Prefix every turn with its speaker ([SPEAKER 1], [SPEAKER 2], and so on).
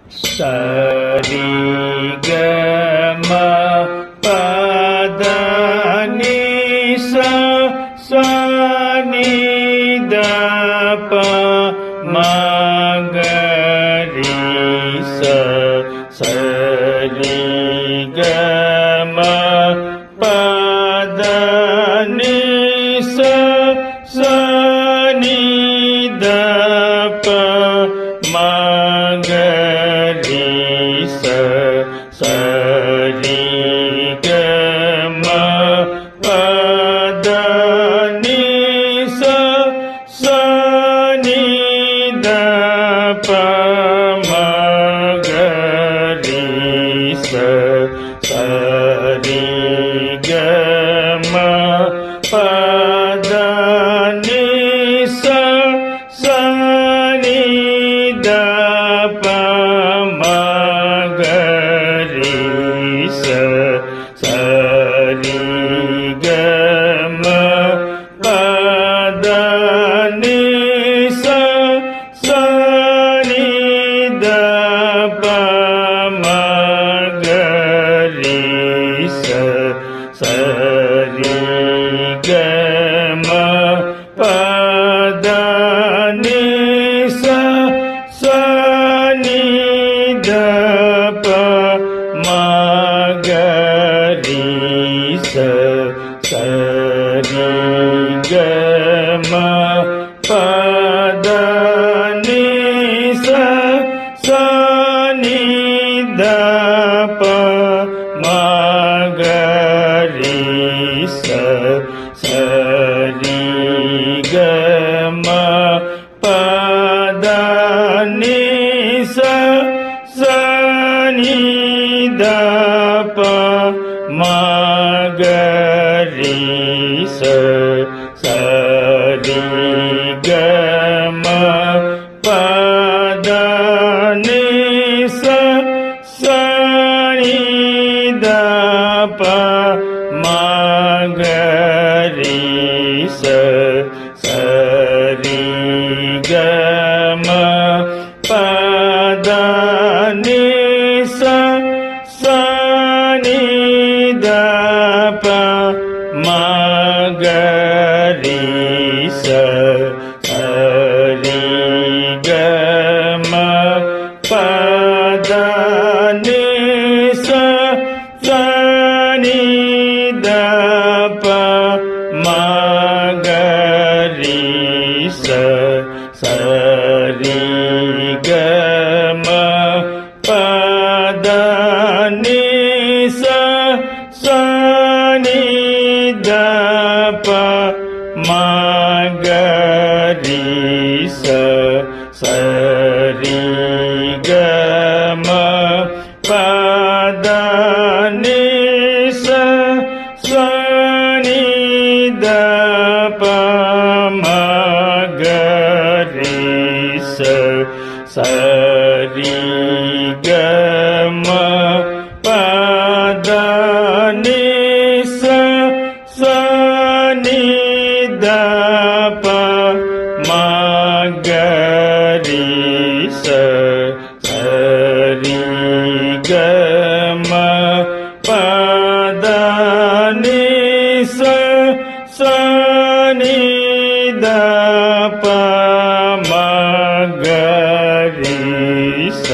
[SPEAKER 1] ಸರಿ ಗ ಮ ಪದ ನಿ ಸ ಸ ನಿ ದ ಪ ಮ ಗ ರಿ ಸ ಸರಿ ಗ ಮ ಪದ ನಿ ಸ ಸ ನಿ ದ ಪ ಮ ಗ ರಿ ಸ ಸರಿ ಗ ಮ ಪದ ನಿ ಸ ಸ ನಿ ದ ಪ ಮ ಗ ರಿ ಸ ಸರಿ ಗ ಮ ಪದ ನಿ ಸ ಸ ನಿ ದ ಪ ಮ ಗ ರಿ ಸ ಸರಿ ಗ ಮ ಪದ ನಿ ಸ ಸ ನಿ ದ ಪ ಮ ಗ ರಿ ಸ ಸರಿ ಗ ಮ ಪದ ನಿ ಸ ಸ ನಿ ದ ಪ ಮ ಗ ರಿ ಸ ಸರಿ ಗ ಮ ಪದ ನಿ ಸ ಸ ನಿ ದ ಪ ಮ ಗ ರಿ ಸ ಸರಿ ಗ ಮ ಪದ ನಿ ಸ ಸ ನಿ ದ ಪ ಮ ಗ ರಿ ಸ ಸರಿ ಗ ಮ ಪದ ನಿ ಸ ಸ ನಿ ದ ಪ ಮ ಗ ರಿ ಸ ಸರಿ ಗ ಮ ಪದ ನಿ ಸ ಸ ನಿ ದ ಪ ಮ ಗ ರಿ ಸ ಸರಿ ಗ ಮ ಪದ ನಿ ಸ ಸ ನಿ ದ ಪ ಮ ಗ ರಿ ಸ ಸರಿ ಗ ಮ ಪದ ನಿ ಸ ಸ ನಿ ದ ಪ ಮ ಗ ರಿ ಸ ಸರಿ ಗ ಮ ಪದ ನಿ ಸ ಸ ನಿ ದ ಪ ಮ ಗ ರಿ ಸ ಸರಿ ಗ ಮ ಪದ ನಿ ಸ ಸ ನಿ ದ ಪ ಮ ಗ ರಿ ಸ ಸರಿ ಗ ಮ ಪದ ನಿ ಸ ಸ ನಿ ದ ಪ ಮ ಗ ರಿ ಸ